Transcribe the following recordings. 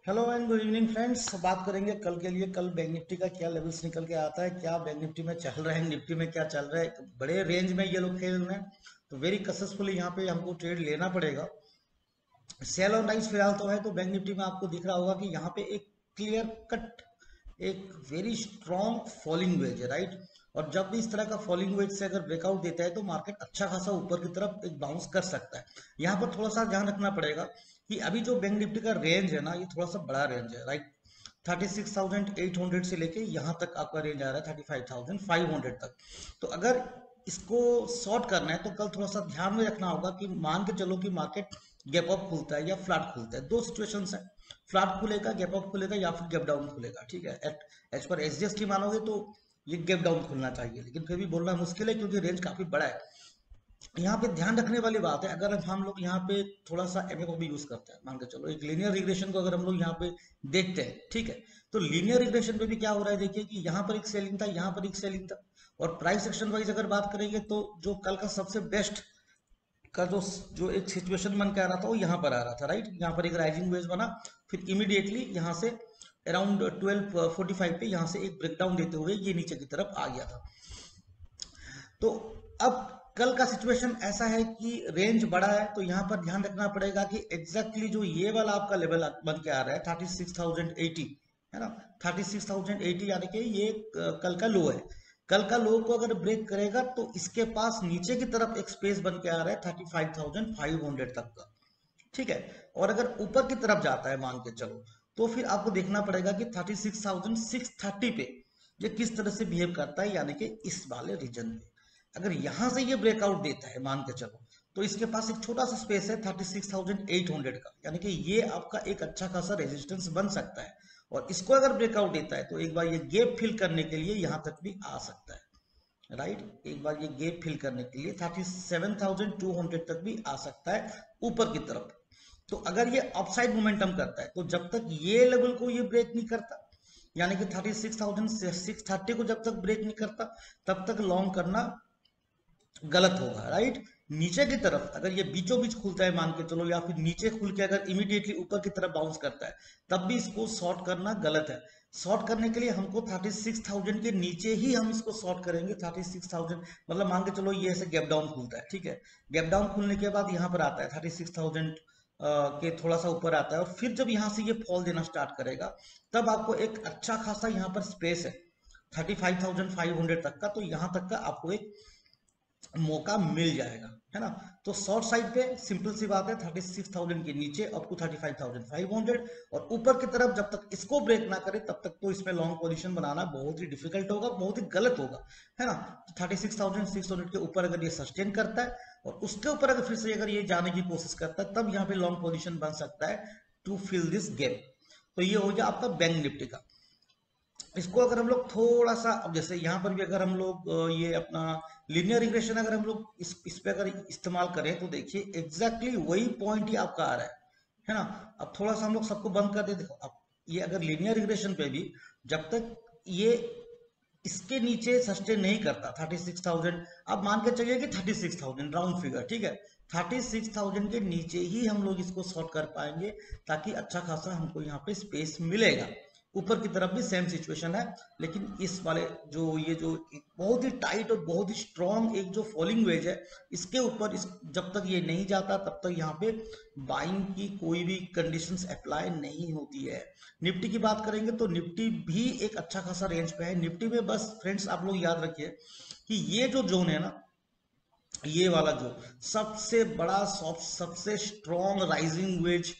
Hello and good evening friends. बात करेंगे कल के लिए। कल बैंक निफ्टी का क्या लेवल्स निकल के आता है, क्या बैंक निफ्टी में चल रहा है, निफ्टी में क्या चल रहा है। एक बड़े रेंज में ये लोग खेल रहे हैं, तो वेरी सक्सेसफुली यहाँ पे हमको ट्रेड लेना पड़ेगा। सेल और राइज फिलहाल तो है, तो बैंक निफ्टी में आपको दिख रहा होगा कि यहाँ पे एक क्लियर कट एक वेरी स्ट्रॉन्ग फॉलिंग वेज है, राइट। और जब भी इस तरह का फॉलिंग वेज से अगर ब्रेकआउट देता है तो मार्केट अच्छा खासा ऊपर की तरफ एक बाउंस कर सकता है। यहाँ पर थोड़ा सा ध्यान रखना पड़ेगा कि अभी जो बैंक निफ्टी का रेंज है ना, ये थोड़ा सा बड़ा रेंज है, राइट। 36,800 से लेके यहाँ तक आपका रेंज आ रहा है 35,500 तक। तो अगर इसको शॉर्ट करना है तो कल थोड़ा सा ध्यान में रखना होगा कि मान के चलो कि मार्केट गैप अप खुलता है या फ्लैट खुलता है। दो सिचुएशंस है, फ्लैट खुलेगा, गैप अप खुलेगा या फिर गैप डाउन खुलेगा, ठीक है। एज पर एसजीएसटी मानोगे तो ये गैप डाउन खुलना चाहिए, लेकिन फिर भी बोलना मुश्किल है क्योंकि रेंज काफी बड़ा है। यहाँ पे ध्यान रखने वाली बात है, अगर हम लोग यहाँ पे थोड़ा सा एमए को भी यूज करते हैं, मान के चलो एक लीनियर रिग्रेशन को अगर हम लोग यहाँ पे देखते हैं, ठीक है। तो लीनियर रिग्रेशन पे भी क्या हो रहा है, देखिए कि यहाँ पर एक सेलिंग था, यहाँ पर एक सेलिंग था। और प्राइस एक्शन वाइज अगर बात करेंगे तो जो कल का सबसे बेस्ट का जो जो एक सिचुएशन बन के आ रहा था वो यहाँ पर आ रहा था, राइट। यहाँ पर एक राइजिंग वेज बना, फिर इमीडिएटली यहाँ से अराउंड 12:45 पे यहाँ से एक ब्रेकडाउन देते हुए ये नीचे की तरफ आ गया था। तो अब कल का सिचुएशन ऐसा है कि रेंज बड़ा है, तो यहाँ पर ध्यान रखना पड़ेगा कि एग्जैक्टली जो ये वाला आपका लेवल बन के आ रहा है 36,080, है ना। 36,080 यानी कि ये कल का लो है। कल का लो को अगर ब्रेक करेगा तो इसके पास नीचे की तरफ एक स्पेस बन के आ रहा है 35,500 तक का, ठीक है। और अगर ऊपर की तरफ जाता है मान के चलो, तो फिर आपको देखना पड़ेगा कि 36,630 पे ये किस तरह से बिहेव करता है, यानी कि इस वाले रीजन पे अगर यहां से ये ब्रेकआउट देता है मान के चलो, तो इसके पास एक छोटा सा स्पेस है 36,800 का, यानी कि ये आपका एक अच्छा खासा रेजिस्टेंस बन सकता है। और इसको अगर ब्रेकआउट देता है तो एक बार ये गैप फिल करने के लिए यहां तक भी आ सकता है, राइट। एक बार ये गैप फिल करने के लिए 37,200 तक भी आ सकता है ऊपर की तरफ। तो अगर ये अपसाइड मोमेंटम करता है तो जब तक ये लेवल को ये ब्रेक नहीं करता, यानी कि 36,630 को जब तक ब्रेक नहीं करता, तब तक लॉन्ग करना गलत होगा, राइट। नीचे की तरफ अगर ये बीचों बीच खुलता है मान के चलो, या फिर नीचे खुल के अगर इमीडिएटली ऊपर की तरफ बाउंस करता है, तब भी इसको शॉर्ट करना गलत है। शॉर्ट करने के लिए हमको 36,000 के नीचे ही हम इसको शॉर्ट करेंगे। 36,000 मतलब मान के चलो ये ऐसे गैप डाउन खुलता है, ठीक है। गैप डाउन खुलने के बाद यहाँ पर आता है 36,000 के थोड़ा सा ऊपर आता है, और फिर जब यहाँ से ये फॉल देना स्टार्ट करेगा, तब आपको एक अच्छा खासा यहाँ पर स्पेस है 35,500 तक का, तो यहाँ तक का आपको एक मौका मिल जाएगा, है ना। तो शॉर्ट साइड पे सिंपल सी बात है 36,000 के नीचे अप टू 35,500, और ऊपर की तरफ जब तक इसको ब्रेक ना करे तब तक तो इसमें लॉन्ग पोजीशन बनाना बहुत ही डिफिकल्ट होगा, बहुत ही गलत होगा, है ना। 36,600 के ऊपर अगर ये सस्टेन करता है और उसके ऊपर अगर फिर से अगर ये जाने की कोशिश करता है, तब यहाँ पे लॉन्ग पोजिशन बन सकता है टू फिल दिस गैप। तो ये हो गया आपका बैंक निफ्टी का। इसको अगर हम लोग थोड़ा सा, अब जैसे यहाँ पर भी अगर हम लोग ये अपना लीनियर रिग्रेशन अगर हम लोग इस पे अगर इस्तेमाल करें तो देखिए एग्जैक्टली वही पॉइंट ही आपका आ रहा है ना। अब थोड़ा सा हम लोग सबको बंद कर दे, देखो अब ये अगर लीनियर रिग्रेशन पे भी जब तक ये इसके नीचे सस्टेन नहीं करता 36,000, अब मान के चलिए कि 36,000 राउंड फिगर, ठीक है। 36,000 के नीचे ही हम लोग इसको शॉर्ट कर पाएंगे, ताकि अच्छा खासा हमको यहाँ पे स्पेस मिलेगा। ऊपर की तरफ भी सेम सिचुएशन है, लेकिन इस वाले जो ये जो एक बहुत ही टाइट और बहुत ही स्ट्रॉन्ग एक जो फॉलिंग वेज है, इसके ऊपर जब तक ये नहीं जाता तब तक यहाँ पे बाइंग की कोई भी कंडीशंस अप्लाई नहीं होती है। निफ्टी की बात करेंगे तो निफ्टी भी एक अच्छा खासा रेंज पे है। निफ्टी में बस फ्रेंड्स आप लोग याद रखिए कि ये जो जोन है ना, ये वाला जो सबसे बड़ा सबसे स्ट्रॉन्ग राइजिंग वेज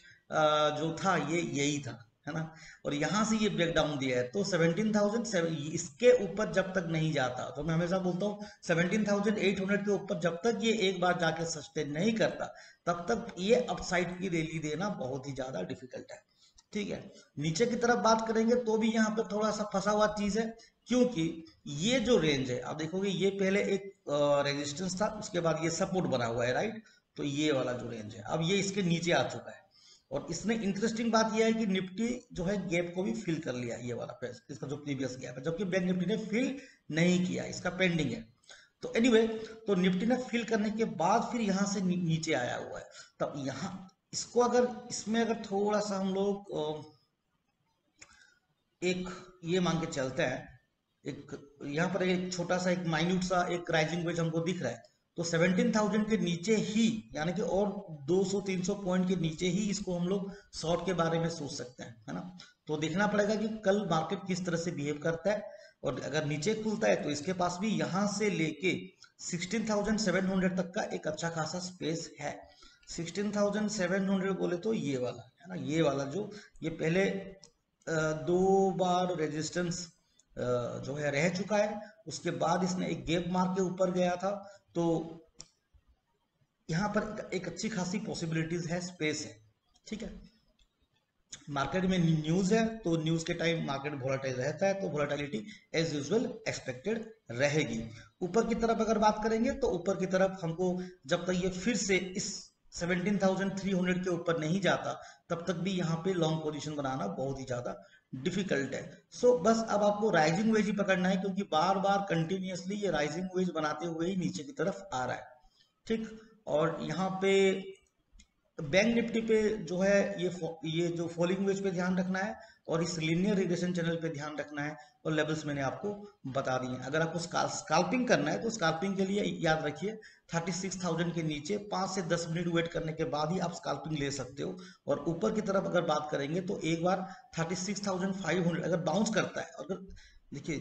जो था ये यही था, है ना। और यहां से ये ब्रेक डाउन दिया है, तो 17,000 इसके ऊपर जब तक नहीं जाता, तो मैं हमेशा बोलता हूँ 17,800 के ऊपर जब तक ये एक बार जाके सस्टेन नहीं करता, तब तक ये अपसाइड की रैली देना बहुत ही ज्यादा डिफिकल्ट है, ठीक है। नीचे की तरफ बात करेंगे तो भी यहाँ पर थोड़ा सा फंसा हुआ चीज है, क्योंकि ये जो रेंज है आप देखोगे ये पहले एक रेजिस्टेंस था, उसके बाद ये सपोर्ट बना हुआ है, राइट। तो ये वाला जो रेंज है अब ये इसके नीचे आ चुका है, और इसमें इंटरेस्टिंग बात यह है कि निफ्टी जो है गैप को भी फिल कर लिया, ये वाला प्राइस इसका जो प्रीवियस गैप है, जबकि बैंक निफ्टी ने फिल नहीं किया, इसका पेंडिंग है। तो एनीवे तो निफ्टी ने फिल करने के बाद फिर यहां से नीचे आया हुआ है। तब यहाँ इसको अगर इसमें अगर थोड़ा सा हम लोग एक ये मान के चलते हैं, एक यहाँ पर एक छोटा सा एक माइन्यूट सा एक राइजिंग वेज हमको दिख रहा है, तो 17,000 के नीचे ही, यानी कि और 200-300 पॉइंट के नीचे ही इसको हम लोग शॉर्ट के बारे में सोच सकते हैं, है ना। तो देखना पड़ेगा कि कल मार्केट किस तरह से बिहेव करता है, और अगर नीचे खुलता है तो इसके पास भी यहाँ से लेके 16,700 तक का एक अच्छा खासा स्पेस है। 16,700 बोले तो ये वाला है ना, ये वाला जो ये पहले दो बार रेजिस्टेंस जो है रह चुका है, उसके बाद इसने एक गैप मार के ऊपर गया था, तो यहाँ पर एक अच्छी खासी पॉसिबिलिटीज है, स्पेस है, ठीक है। मार्केट में न्यूज है तो न्यूज के टाइम मार्केट वोलेटाइल रहता है, तो वोलेटिलिटी एज यूजुअल एक्सपेक्टेड रहेगी। ऊपर की तरफ अगर बात करेंगे तो ऊपर की तरफ हमको जब तक ये फिर से इस 17,300 के ऊपर नहीं जाता तब तक भी यहाँ पे लॉन्ग पोजीशन बनाना बहुत ही ज्यादा डिफिकल्ट है। सो बस अब आपको राइजिंग वेज ही पकड़ना है, क्योंकि बार बार कंटिन्यूअसली ये राइजिंग वेज बनाते हुए ही नीचे की तरफ आ रहा है, ठीक। और यहाँ पे बैंक निफ्टी पे जो है ये जो फॉलिंग वेज पे ध्यान रखना है, और इस लीनियर रिग्रेशन चैनल पे ध्यान रखना है, और लेवल्स मैंने आपको बता दिए। अगर आपको स्काल्पिंग करना है तो स्काल्पिंग के लिए याद रखिए 36,000 के नीचे 5 से 10 मिनट वेट करने के बाद ही आप स्काल्पिंग ले सकते हो। और ऊपर की तरफ अगर बात करेंगे तो एक बार 36,500 अगर बाउंस करता है, अगर देखिए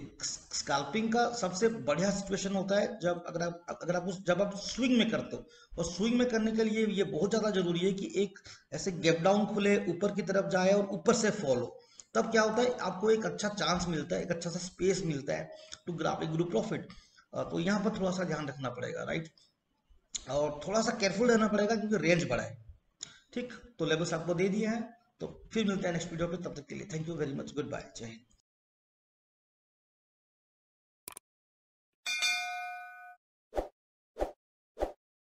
स्काल्पिंग का सबसे बढ़िया सिचुएशन होता है जब जब आप स्विंग में करते हो, और स्विंग में करने के लिए ये बहुत ज्यादा जरूरी है कि एक ऐसे गैप डाउन खुले, ऊपर की तरफ जाए और ऊपर से फॉलो, तब क्या होता है आपको एक अच्छा चांस मिलता है, एक अच्छा सा स्पेस मिलता है to graph a group profit. तो यहाँ पर थोड़ा सा ध्यान रखना पड़ेगा, राइट, और थोड़ा सा केयरफुल रहना पड़ेगा क्योंकि रेंज बड़ा है, ठीक। तो लेवल्स आपको दे दिए हैं, तो फिर मिलते हैं नेक्स्ट वीडियो पे, तब तक के लिए thank you very much, good bye, जय हिंद।